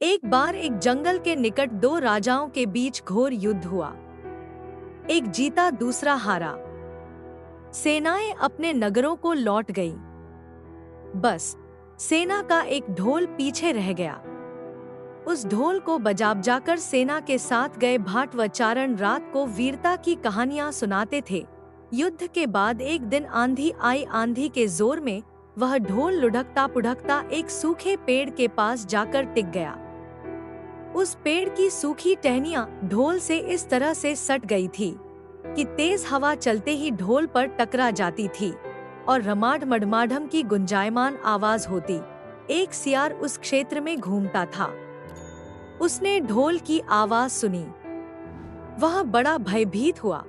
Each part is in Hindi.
एक बार एक जंगल के निकट दो राजाओं के बीच घोर युद्ध हुआ। एक जीता, दूसरा हारा। सेनाएं अपने नगरों को लौट गईं। बस सेना का एक ढोल पीछे रह गया। उस ढोल को बजाकर सेना के साथ गए भाट व चारण रात को वीरता की कहानियां सुनाते थे। युद्ध के बाद एक दिन आंधी आई। आंधी के जोर में वह ढोल लुढ़कता पुढ़कता एक सूखे पेड़ के पास जाकर टिक गया। उस पेड़ की सूखी टहनियां ढोल से इस तरह से सट गई थी कि तेज हवा चलते ही ढोल पर टकरा जाती थी और रमाड की गुंजायमान आवाज होती। एक सियार उस क्षेत्र में घूमता था। उसने ढोल की आवाज सुनी। वह बड़ा भयभीत हुआ।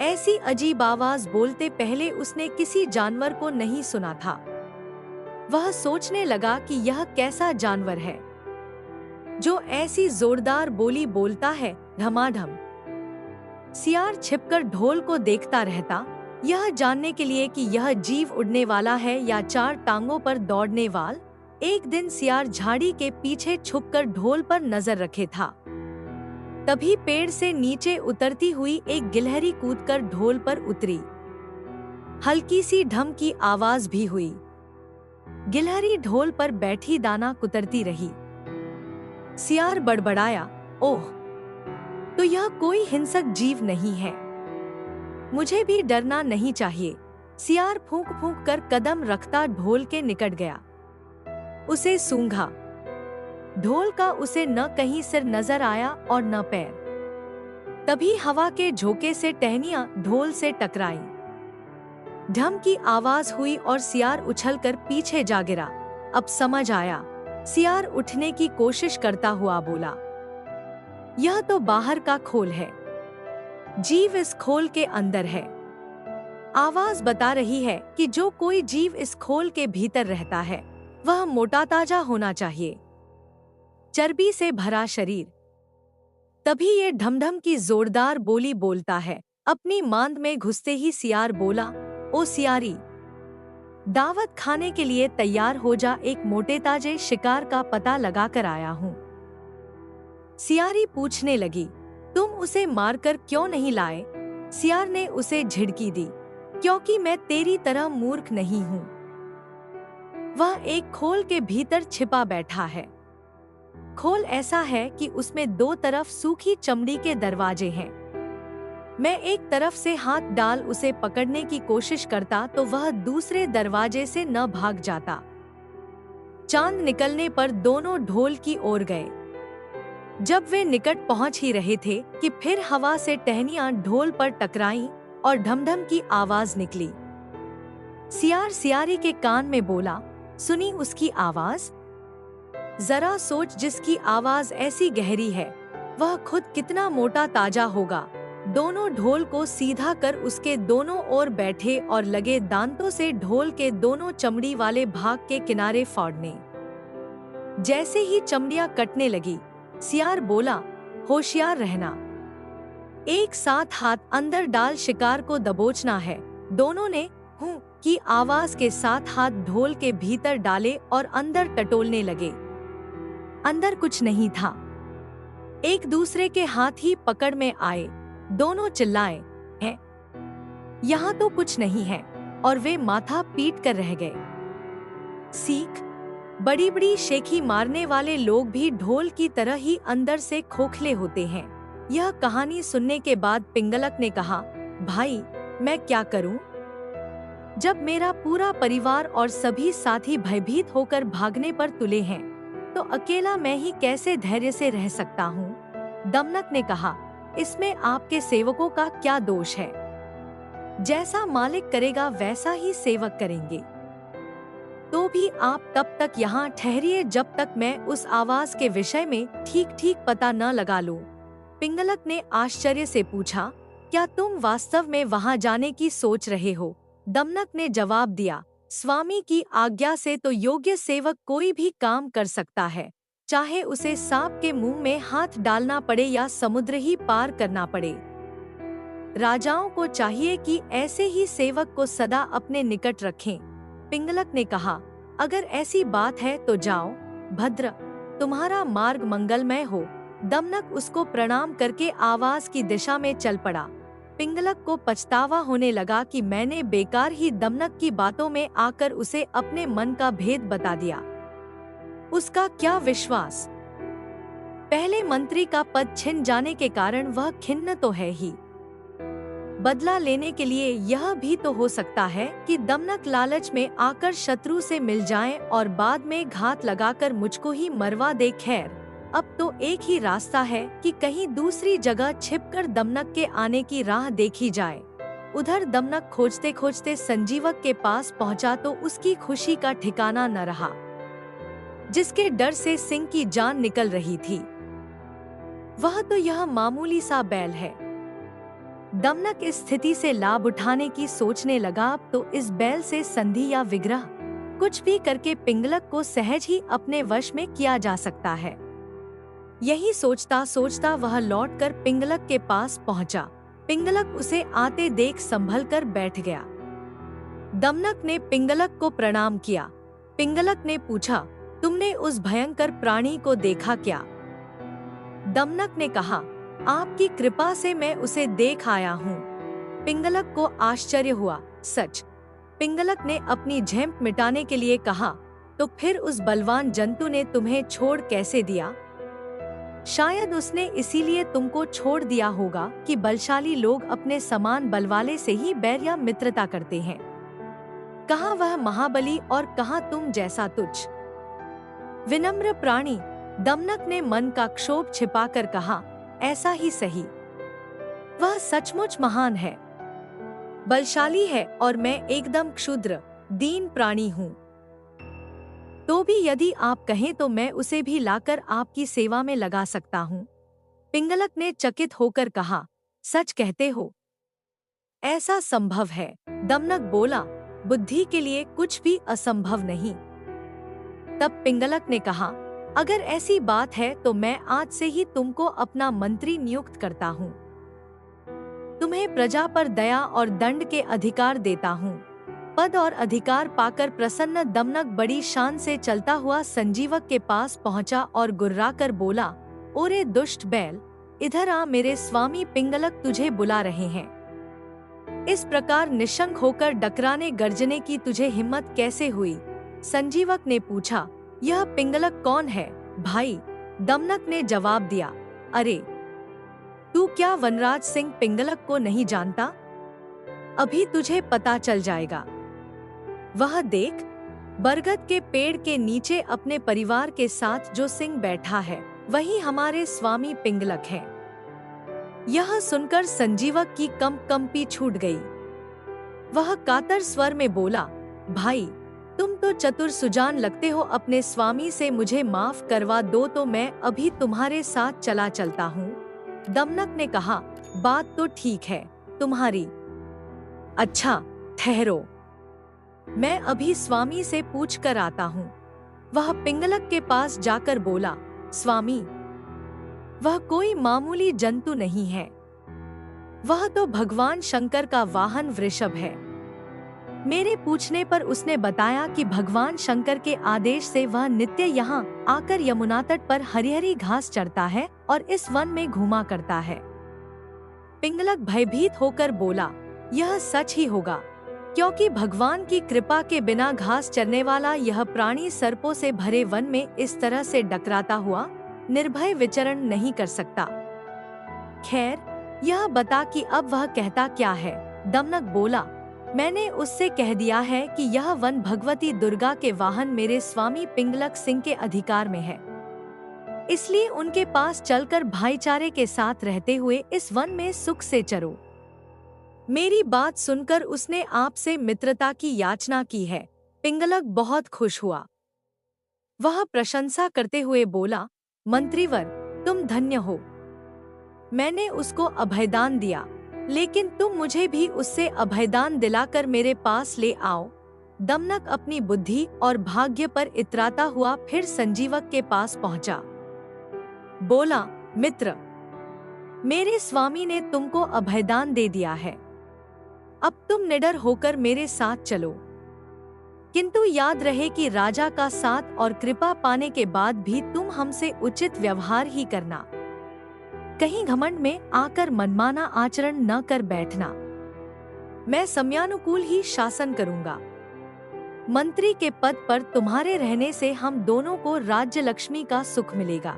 ऐसी अजीब आवाज बोलते पहले उसने किसी जानवर को नहीं सुना था। वह सोचने लगा कि यह कैसा जानवर है जो ऐसी जोरदार बोली बोलता है, धमाधम। सियार छिपकर ढोल को देखता रहता, यह जानने के लिए कि यह जीव उड़ने वाला है या चार टांगों पर दौड़ने वाला। एक दिन सियार झाड़ी के पीछे छुपकर ढोल पर नजर रखे था। तभी पेड़ से नीचे उतरती हुई एक गिलहरी कूदकर ढोल पर उतरी। हल्की सी ढम की आवाज भी हुई। गिलहरी ढोल पर बैठी दाना कुतरती रही। सियार बड़बड़ाया, ओह, तो यह कोई हिंसक जीव नहीं है। मुझे भी डरना नहीं चाहिए। सियार फूंक फूंक कर कदम रखता ढोल के निकट गया। उसे सूंघा। ढोल का उसे न कहीं सिर नजर आया और न पैर। तभी हवा के झोंके से टहनियां ढोल से टकराईं। ढम की आवाज हुई और सियार उछलकर पीछे जा गिरा। अब समझ आया। सियार उठने की कोशिश करता हुआ बोला, यह तो बाहर का खोल है। जीव इस खोल के अंदर है। आवाज बता रही है कि जो कोई जीव इस खोल के भीतर रहता है वह मोटा ताजा होना चाहिए, चर्बी से भरा शरीर। तभी ये ढमढम की जोरदार बोली बोलता है। अपनी मांद में घुसते ही सियार बोला, ओ सियारी, दावत खाने के लिए तैयार हो जा। एक मोटे ताजे शिकार का पता लगा कर आया हूँ। सियारी पूछने लगी, तुम उसे मारकर क्यों नहीं लाए? सियार ने उसे झिड़की दी, क्योंकि मैं तेरी तरह मूर्ख नहीं हूँ। वह एक खोल के भीतर छिपा बैठा है। खोल ऐसा है कि उसमें दो तरफ सूखी चमड़ी के दरवाजे हैं। मैं एक तरफ से हाथ डाल उसे पकड़ने की कोशिश करता तो वह दूसरे दरवाजे से न भाग जाता। चांद निकलने पर दोनों ढोल की ओर गए। जब वे निकट पहुंच ही रहे थे कि फिर हवा से टहनियां ढोल पर टकराईं और ढमढम की आवाज निकली। सियार सियारी के कान में बोला, सुनी उसकी आवाज? जरा सोच, जिसकी आवाज ऐसी गहरी है वह खुद कितना मोटा ताजा होगा। दोनों ढोल को सीधा कर उसके दोनों ओर बैठे और लगे दांतों से ढोल के दोनों चमड़ी वाले भाग के किनारे फाड़ने। जैसे ही चमड़ियां कटने लगी, सियार बोला, होशियार रहना। एक साथ हाथ अंदर डाल शिकार को दबोचना है। दोनों ने हूं की आवाज के साथ हाथ ढोल के भीतर डाले और अंदर टटोलने लगे। अंदर कुछ नहीं था। एक दूसरे के हाथ ही पकड़ में आए। दोनों चिल्लाए, हैं? यहाँ तो कुछ नहीं है, और वे माथा पीट कर रह गए। सीख, बड़ी बड़ी शेखी मारने वाले लोग भी ढोल की तरह ही अंदर से खोखले होते हैं। यह कहानी सुनने के बाद पिंगलक ने कहा, भाई, मैं क्या करूं? जब मेरा पूरा परिवार और सभी साथी भयभीत होकर भागने पर तुले हैं, तो अकेला मैं ही कैसे धैर्य से रह सकता हूँ? दमनक ने कहा, इसमें आपके सेवकों का क्या दोष है? जैसा मालिक करेगा वैसा ही सेवक करेंगे। तो भी आप तब तक यहाँ ठहरिए जब तक मैं उस आवाज के विषय में ठीक ठीक पता न लगा लूं। पिंगलक ने आश्चर्य से पूछा, क्या तुम वास्तव में वहाँ जाने की सोच रहे हो? दमनक ने जवाब दिया, स्वामी की आज्ञा से तो योग्य सेवक कोई भी काम कर सकता है, चाहे उसे सांप के मुंह में हाथ डालना पड़े या समुद्र ही पार करना पड़े। राजाओं को चाहिए कि ऐसे ही सेवक को सदा अपने निकट रखें। पिंगलक ने कहा, अगर ऐसी बात है तो जाओ, भद्र, तुम्हारा मार्ग मंगलमय हो। दमनक उसको प्रणाम करके आवाज की दिशा में चल पड़ा। पिंगलक को पछतावा होने लगा कि मैंने बेकार ही दमनक की बातों में आकर उसे अपने मन का भेद बता दिया। उसका क्या विश्वास! पहले मंत्री का पद छिन जाने के कारण वह खिन्न तो है ही, बदला लेने के लिए यह भी तो हो सकता है कि दमनक लालच में आकर शत्रु से मिल जाए और बाद में घात लगाकर मुझको ही मरवा दे। खैर, अब तो एक ही रास्ता है कि कहीं दूसरी जगह छिपकर दमनक के आने की राह देखी जाए। उधर दमनक खोजते खोजते संजीवक के पास पहुंचा तो उसकी खुशी का ठिकाना न रहा। जिसके डर से सिंह की जान निकल रही थी, वह तो यह मामूली सा बैल है। दमनक इस स्थिति से लाभ उठाने की सोचने लगा। अब तो इस बैल से संधि या विग्रह कुछ भी करके पिंगलक को सहज ही अपने वश में किया जा सकता है। यही सोचता सोचता वह लौटकर पिंगलक के पास पहुंचा। पिंगलक उसे आते देख संभल कर बैठ गया। दमनक ने पिंगलक को प्रणाम किया। पिंगलक ने पूछा, तुमने उस भयंकर प्राणी को देखा क्या? दमनक ने कहा, आपकी कृपा से मैं उसे देख आया हूँ। पिंगलक को आश्चर्य हुआ। सच? पिंगलक ने अपनी झेंप मिटाने के लिए कहा, तो फिर उस बलवान जंतु ने तुम्हें छोड़ कैसे दिया? शायद उसने इसीलिए तुमको छोड़ दिया होगा कि बलशाली लोग अपने समान बलवाले से ही बैर या मित्रता करते हैं। कहाँ वह महाबली और कहाँ तुम जैसा तुच्छ विनम्र प्राणी। दमनक ने मन का क्षोभ छिपाकर कहा, ऐसा ही सही। वह सचमुच महान है, बलशाली है और मैं एकदम क्षुद्र दीन प्राणी हूँ। तो भी यदि आप कहें तो मैं उसे भी लाकर आपकी सेवा में लगा सकता हूँ। पिंगलक ने चकित होकर कहा, सच कहते हो? ऐसा संभव है। दमनक बोला, बुद्धि के लिए कुछ भी असंभव नहीं। तब पिंगलक ने कहा, अगर ऐसी बात है तो मैं आज से ही तुमको अपना मंत्री नियुक्त करता हूँ। तुम्हें प्रजा पर दया और दंड के अधिकार देता हूँ। पद और अधिकार पाकर प्रसन्न दमनक बड़ी शान से चलता हुआ संजीवक के पास पहुँचा और गुर्राकर बोला, ओरे दुष्ट बैल, इधर आ, मेरे स्वामी पिंगलक तुझे बुला रहे हैं। इस प्रकार निशंक होकर डकराने गर्जने की तुझे हिम्मत कैसे हुई? संजीवक ने पूछा, यह पिंगलक कौन है भाई? दमनक ने जवाब दिया, अरे तू क्या वनराज सिंह पिंगलक को नहीं जानता? अभी तुझे पता चल जाएगा। वह देख, बरगद के पेड़ के नीचे अपने परिवार के साथ जो सिंह बैठा है वही हमारे स्वामी पिंगलक है। यह सुनकर संजीवक की कंपी छूट गई। वह कातर स्वर में बोला, भाई तुम तो चतुर सुजान लगते हो, अपने स्वामी से मुझे माफ करवा दो तो मैं अभी तुम्हारे साथ चला चलता हूँ। दमनक ने कहा, बात तो ठीक है तुम्हारी। अच्छा ठहरो, मैं अभी स्वामी से पूछ कर आता हूँ। वह पिंगलक के पास जाकर बोला, स्वामी वह कोई मामूली जंतु नहीं है, वह तो भगवान शंकर का वाहन वृषभ है। मेरे पूछने पर उसने बताया कि भगवान शंकर के आदेश से वह नित्य यहाँ आकर यमुना तट पर हरी हरी घास चरता है और इस वन में घूमा करता है। पिंगलक भयभीत होकर बोला, यह सच ही होगा, क्योंकि भगवान की कृपा के बिना घास चरने वाला यह प्राणी सर्पों से भरे वन में इस तरह से डकराता हुआ निर्भय विचरण नहीं कर सकता। खैर, यह बता कि अब वह कहता क्या है? दमनक बोला, मैंने उससे कह दिया है कि यह वन भगवती दुर्गा के वाहन मेरे स्वामी पिंगलक सिंह के अधिकार में है, इसलिए उनके पास चलकर भाईचारे के साथ रहते हुए इस वन में सुख से चरो। मेरी बात सुनकर उसने आपसे मित्रता की याचना की है। पिंगलक बहुत खुश हुआ। वह प्रशंसा करते हुए बोला, मंत्रीवर तुम धन्य हो। मैंने उसको अभयदान दिया, लेकिन तुम मुझे भी उससे अभयदान दिलाकर मेरे पास ले आओ। दमनक अपनी बुद्धि और भाग्य पर इतराता हुआ फिर संजीवक के पास पहुंचा। बोला, मित्र, मेरे स्वामी ने तुमको अभयदान दे दिया है, अब तुम निडर होकर मेरे साथ चलो। किंतु याद रहे कि राजा का साथ और कृपा पाने के बाद भी तुम हमसे उचित व्यवहार ही करना। कहीं घमंड में आकर मनमाना आचरण न कर बैठना। मैं समयानुकूल ही शासन करूंगा। मंत्री के पद पर तुम्हारे रहने से हम दोनों को राज्य लक्ष्मी का सुख मिलेगा।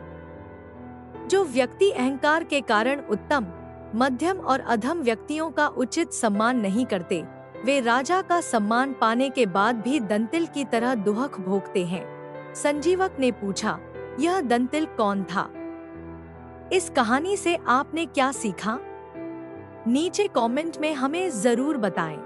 जो व्यक्ति अहंकार के कारण उत्तम, मध्यम और अधम व्यक्तियों का उचित सम्मान नहीं करते, वे राजा का सम्मान पाने के बाद भी दंतिल की तरह दुहक भोगते हैं। संजीवक ने पूछा, यह दंतिल कौन था? इस कहानी से आपने क्या सीखा? नीचे कमेंट में हमें जरूर बताएं।